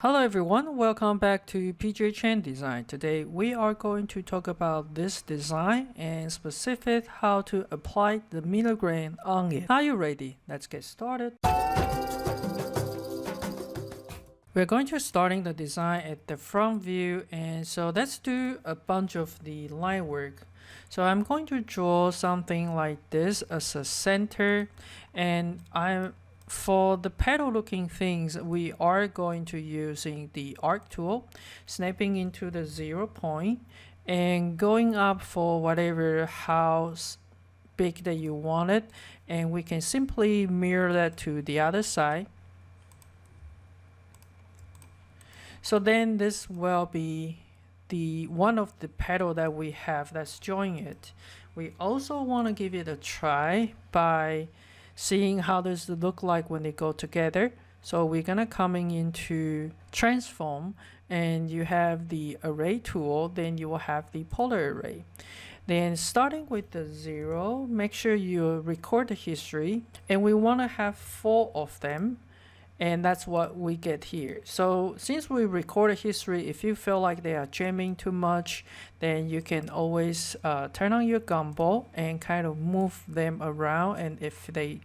Hello everyone, welcome back to PJ Chen Design. Today we are going to talk about this design and specific how to apply the Milgrain on it. Are you ready? Let's get started. We're going to starting the design at the front view, and so let's do a bunch of the line work. So I'm going to draw something like this as a center, and for the petal looking things, we are going to using the arc tool, snapping into the 0 point and going up for whatever how big that you want it, and we can simply mirror that to the other side. So then this will be the one of the petal that we have that's joining it. We also want to give it a try by seeing how does it look like when they go together. So we're gonna coming into transform, and you have the array tool, then you will have the polar array. Then starting with the 0, make sure you record the history, and we want to have 4 of them, and that's what we get here. So since we record a history, if you feel like they are jamming too much, then you can always turn on your gumball and kind of move them around, and if they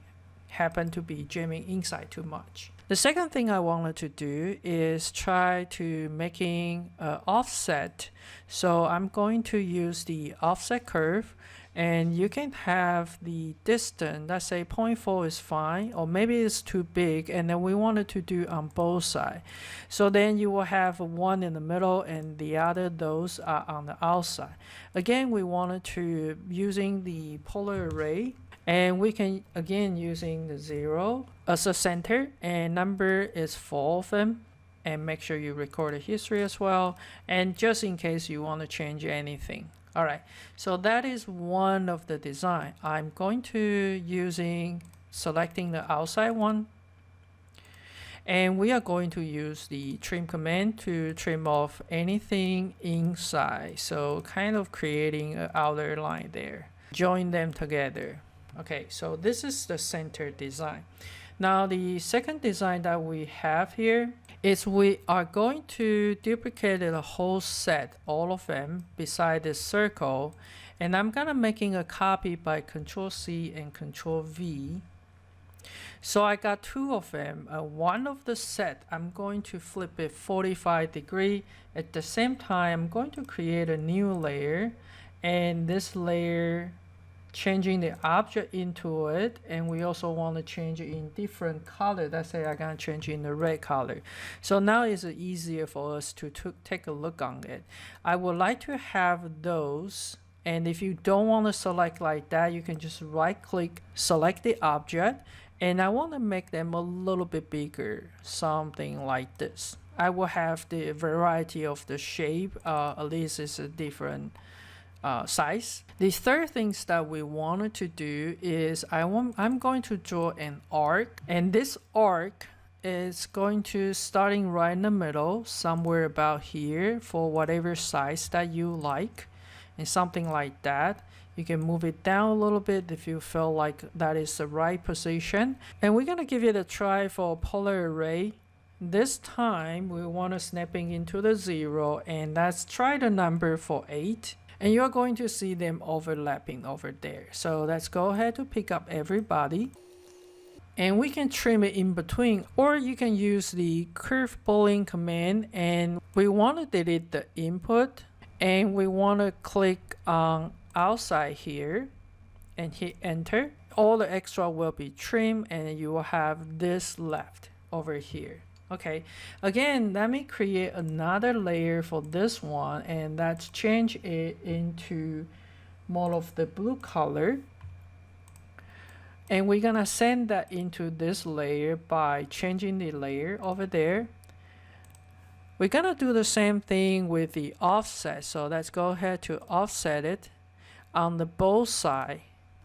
happen to be jamming inside too much. The second thing I wanted to do is try to making offset. So I'm going to use the offset curve, and you can have the distance, let's say 0.4 is fine, or maybe it's too big, and then we wanted to do on both sides. So then you will have one in the middle and the other, those are on the outside. Again, we wanted to using the polar array, and we can again using the 0 as a center, and number is 4 of them, and make sure you record the history as well, and just in case you want to change anything. All right, so that is one of the design. I'm going to using selecting the outside one, and we are going to use the trim command to trim off anything inside, so kind of creating an outer line there, join them together. Okay, so this is the center design. Now the second design that we have here is we are going to duplicate the whole set, all of them beside this circle, and I'm gonna making a copy by Control C and Control V. So I got 2 of them. One of the set, I'm going to flip it 45 degrees. At the same time, I'm going to create a new layer, and this layer changing the object into it, and we also want to change it in different color. Let's say I'm gonna change it in the red color. So now it's easier for us to take a look on it. I would like to have those, and if you don't want to select like that, you can just right click, select the object, and I want to make them a little bit bigger, something like this. I will have the variety of the shape, at least it's a different size. The third things that we wanted to do is I'm going to draw an arc, and this arc is going to starting right in the middle, somewhere about here, for whatever size that you like, and something like that. You can move it down a little bit if you feel like that is the right position. And we're gonna give it a try for a polar array. This time we want to snapping into the 0, and let's try the number for 8. And you're going to see them overlapping over there. So let's go ahead to pick up everybody, and we can trim it in between, or you can use the curve Boolean command, and we want to delete the input, and we want to click on outside here and hit enter. All the extra will be trimmed, and you will have this left over here. Okay, again, let me create another layer for this one, and let's change it into more of the blue color, and we're gonna send that into this layer by changing the layer over there. We're gonna do the same thing with the offset, so let's go ahead to offset it on the both side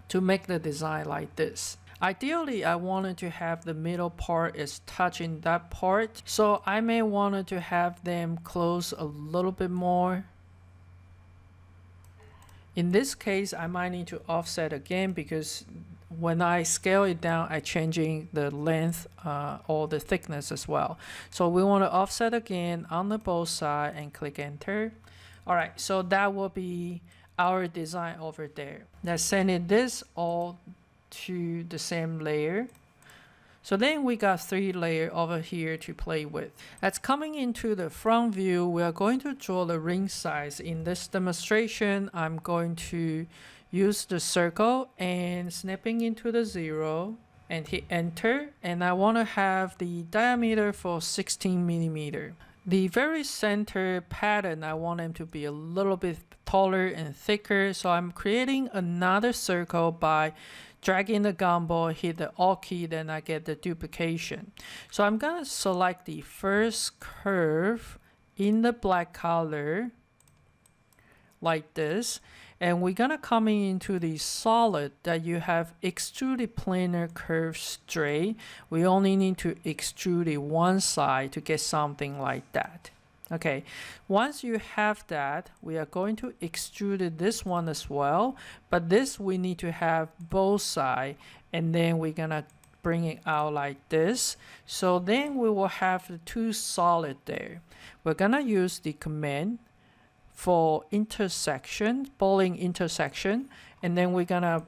to make the design like this. Ideally, I wanted to have the middle part is touching that part, so I may wanted to have them close a little bit more. In this case, I might need to offset again because when I scale it down, I changing the length or the thickness as well. So we want to offset again on the both side and click enter. All right, so that will be our design over there. Let's send it this all to the same layer. So then we got 3 layers over here to play with. That's coming into the front view. We are going to draw the ring size. In this demonstration, I'm going to use the circle and snapping into the 0 and hit enter. And I want to have the diameter for 16 millimeter. The very center pattern, I want them to be a little bit taller and thicker. So I'm creating another circle by dragging the gumball, hit the Alt key, then I get the duplication. So I'm gonna select the first curve in the black color like this, and we're gonna come into the solid that you have extruded planar curve straight. We only need to extrude it one side to get something like that. Okay, once you have that, we are going to extrude this one as well, but this we need to have both sides, and then we're gonna bring it out like this. So then we will have the 2 solid there. We're gonna use the command for intersection, Boolean intersection, and then we're gonna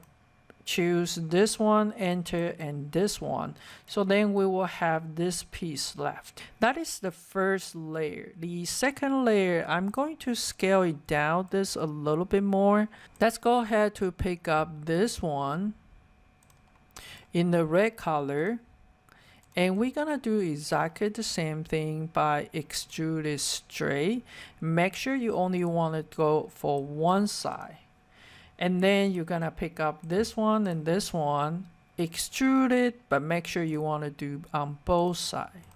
choose this one, enter, and this one. So then we will have this piece left. That is the first layer. The second layer, I'm going to scale it down this a little bit more. Let's go ahead to pick up this one in the red color, and we're gonna do exactly the same thing by extrude it straight. Make sure you only want to go for one side. And then you're gonna pick up this one and this one, extrude it, but make sure you want to do on both sides.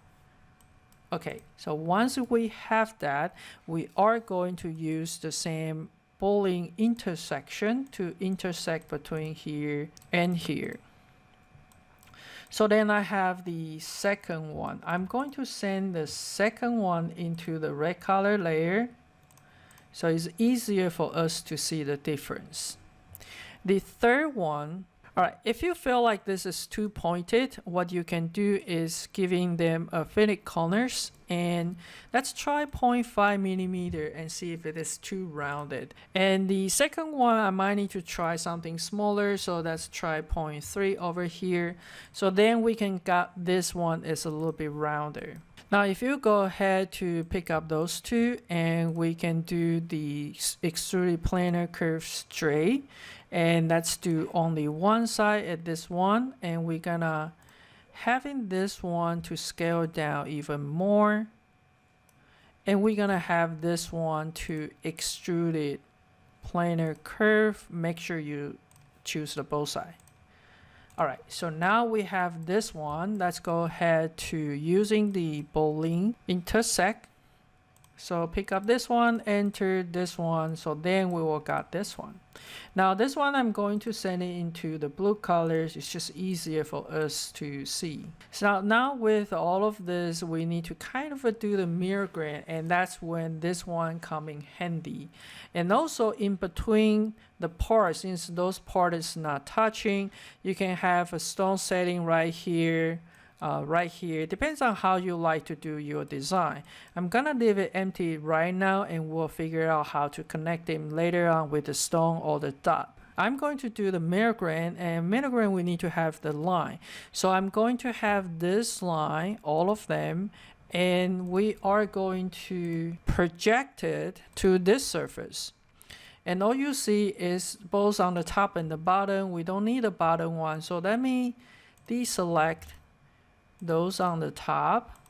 Okay, so once we have that, we are going to use the same Boolean intersection to intersect between here and here. So then I have the second one. I'm going to send the second one into the red color layer, so it's easier for us to see the difference. The third one, all right, if you feel like this is too pointed, what you can do is giving them a fillet corners, and let's try 0.5 millimeter and see if it is too rounded. And the second one, I might need to try something smaller, so let's try 0.3 over here. So then we can get this one is a little bit rounder. Now, if you go ahead to pick up those 2, and we can do the extruded planar curve straight, and let's do only one side at this one, and we're gonna having this one to scale down even more, and we're gonna have this one to extruded planar curve. Make sure you choose the both side. All right, so now we have this one. Let's go ahead to using the Boolean intersect. So pick up this one, enter this one, so then we will got this one. Now this one I'm going to send it into the blue colors. It's just easier for us to see. So now with all of this, we need to kind of do the Milgrain, and that's when this one come in handy. And also in between the parts, since those parts is not touching, you can have a stone setting right here. Right here. It depends on how you like to do your design. I'm gonna leave it empty right now, and we'll figure out how to connect them later on with the stone or the dot. I'm going to do the Milgrain, and Milgrain we need to have the line. So I'm going to have this line, all of them, and we are going to project it to this surface. And all you see is both on the top and the bottom. We don't need the bottom one, so let me deselect those on the top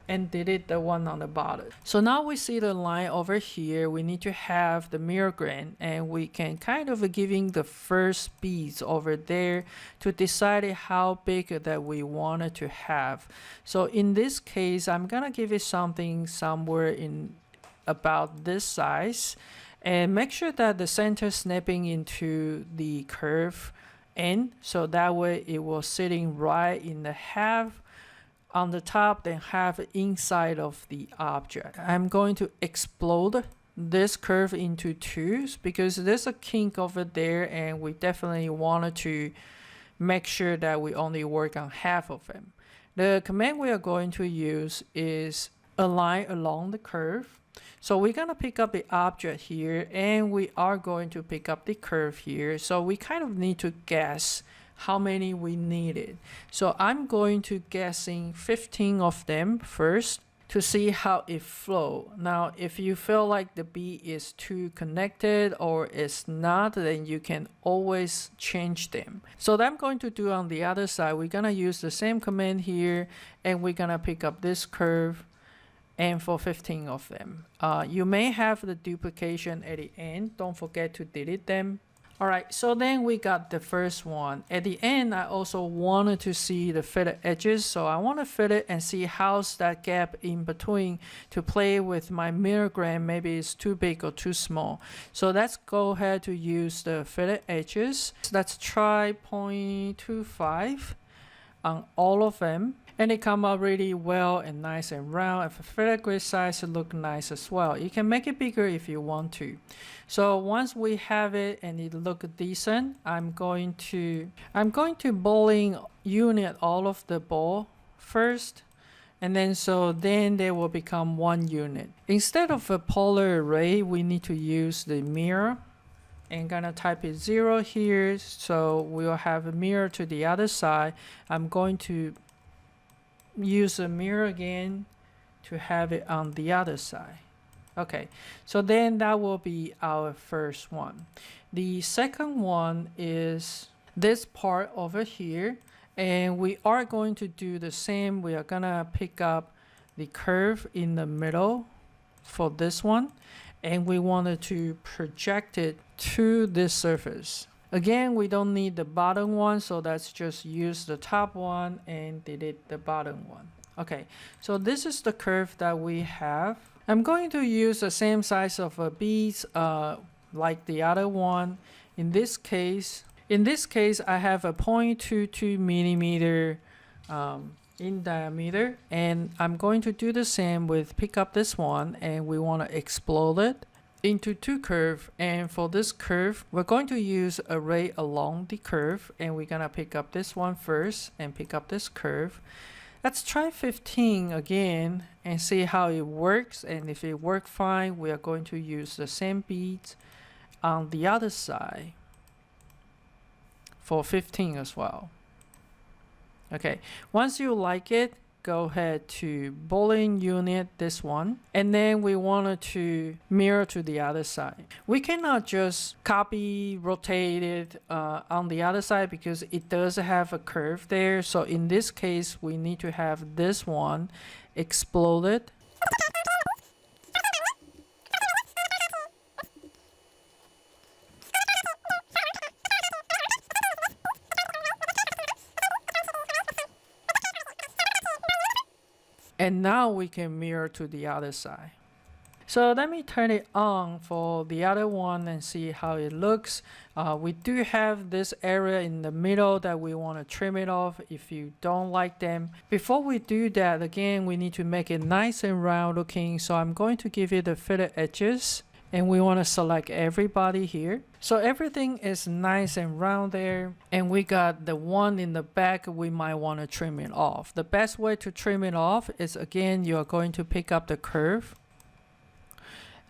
and delete the one on the bottom. So now we see the line over here. We need to have the Milgrain, and we can kind of giving the first beads over there to decide how big that we wanted to have. So in this case, I'm gonna give it something somewhere in about this size, and make sure that the center snapping into the curve end, so that way it will sitting right in the half on the top, then half inside of the object. I'm going to explode this curve into twos because there's a kink over there, and we definitely wanted to make sure that we only work on half of them. The command we are going to use is align along the curve. So we're going to pick up the object here, and we are going to pick up the curve here. So we kind of need to guess how many we needed. So I'm going to guessing 15 of them first to see how it flow. Now, if you feel like the bead is too connected or it's not, then you can always change them. So that I'm going to do on the other side, we're gonna use the same command here, and we're gonna pick up this curve, and for 15 of them. You may have the duplication at the end. Don't forget to delete them. All right, so then we got the first one. At the end, I also wanted to see the fillet edges. So I want to fillet and see how's that gap in between to play with my Milgrain. Maybe it's too big or too small. So let's go ahead to use the fillet edges. So let's try 0.25 on all of them. And they come out really well and nice and round. If a fillet grid size, it look nice as well. You can make it bigger if you want to. So once we have it and it look decent, I'm going to Boolean Union all of the ball first, and then they will become one unit. Instead of a polar array, we need to use the mirror. And gonna type it 0 here, so we'll have a mirror to the other side. I'm going to use a mirror again to have it on the other side. Okay, so then that will be our first one. The second one is this part over here, and we are going to do the same. We are gonna pick up the curve in the middle for this one, and we wanted to project it to this surface. Again, we don't need the bottom one, so let's just use the top one and delete the bottom one. Okay, so this is the curve that we have. I'm going to use the same size of beads like the other one. In this case, I have a 0.22 millimeter in diameter, and I'm going to do the same with pick up this one, and we want to explode it into two curve. And for this curve, we're going to use array along the curve, and we're gonna pick up this one first and pick up this curve. Let's try 15 again and see how it works, and if it works fine, we are going to use the same beads on the other side for 15 as well. Okay, once you like it, go ahead to Boolean Union this one, and then we wanted to mirror to the other side. We cannot just copy, rotate it on the other side because it does have a curve there. So in this case, we need to have this one exploded. And now we can mirror to the other side. So let me turn it on for the other one and see how it looks. We do have this area in the middle that we want to trim it off if you don't like them. Before we do that, again, we need to make it nice and round looking. So I'm going to give it the fillet edges, and we want to select everybody here. So everything is nice and round there, and we got the one in the back. We might want to trim it off. The best way to trim it off is, again, you are going to pick up the curve,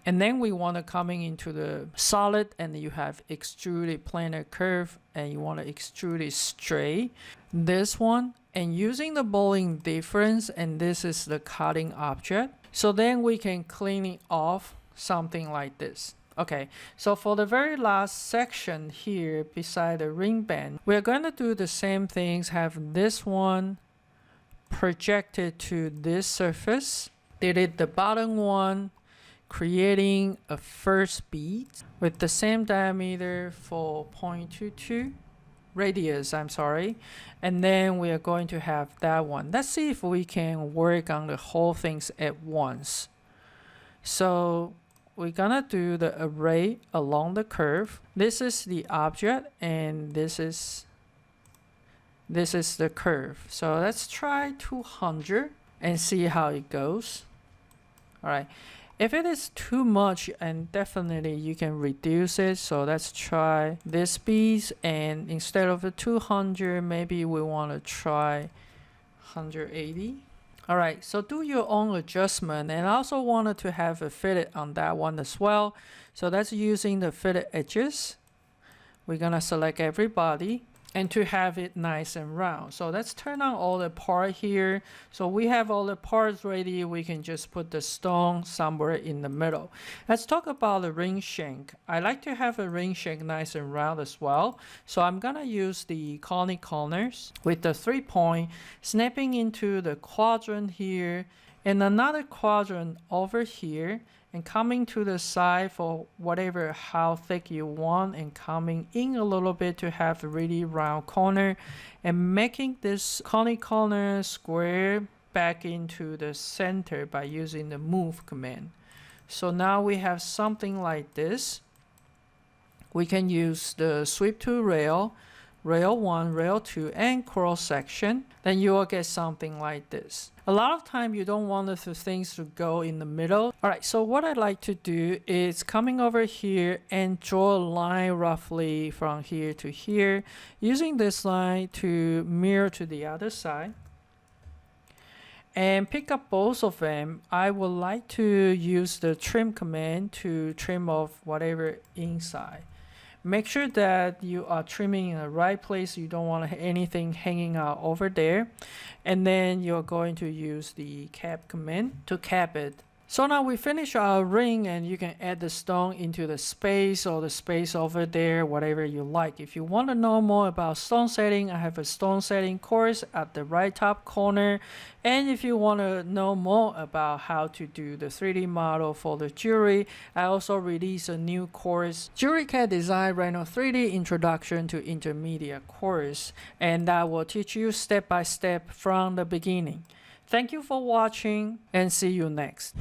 and then we want to coming into the solid, and you have extruded planar curve, and you want to extrude it straight. This one, and using the Boolean Difference, and this is the cutting object. So then we can clean it off something like this. Okay, so for the very last section here beside the ring band, we're going to do the same things. Have this one projected to this surface, delete the bottom one, creating a first bead with the same diameter for 0.22 radius, I'm sorry, and then we are going to have that one. Let's see if we can work on the whole things at once. So we're gonna do the array along the curve. This is the object, and this is the curve. So let's try 200 and see how it goes. All right, If it is too much, and definitely you can reduce it. So let's try this piece, and instead of the 200, maybe we want to try 180. All right, so do your own adjustment, and I also wanted to have a fillet on that one as well. So that's using the fillet edges. We're gonna select everybody and to have it nice and round. So let's turn on all the part here. So we have all the parts ready. We can just put the stone somewhere in the middle. Let's talk about the ring shank. I like to have a ring shank nice and round as well. So I'm gonna use the conic corners with the 3-point, snapping into the quadrant here and another quadrant over here, and coming to the side for whatever how thick you want, and coming in a little bit to have a really round corner, and making this conic corner square back into the center by using the move command. So now we have something like this. We can use the sweep to rail, rail 1, rail 2, and cross section. Then you will get something like this. A lot of time you don't want the things to go in the middle. All right, so what I like to do is coming over here and draw a line roughly from here to here, using this line to mirror to the other side. And pick up both of them. I would like to use the trim command to trim off whatever inside. Make sure that you are trimming in the right place. You don't want anything hanging out over there. And then you're going to use the cap command to cap it. So now we finish our ring, and you can add the stone into the space or the space over there, whatever you like. If you want to know more about stone setting, I have a stone setting course at the right top corner. And if you want to know more about how to do the 3D model for the jewelry, I also release a new course, Jewelry CAD Design Rhino 3D Introduction to Intermediate course, and that will teach you step by step from the beginning. Thank you for watching, and see you next.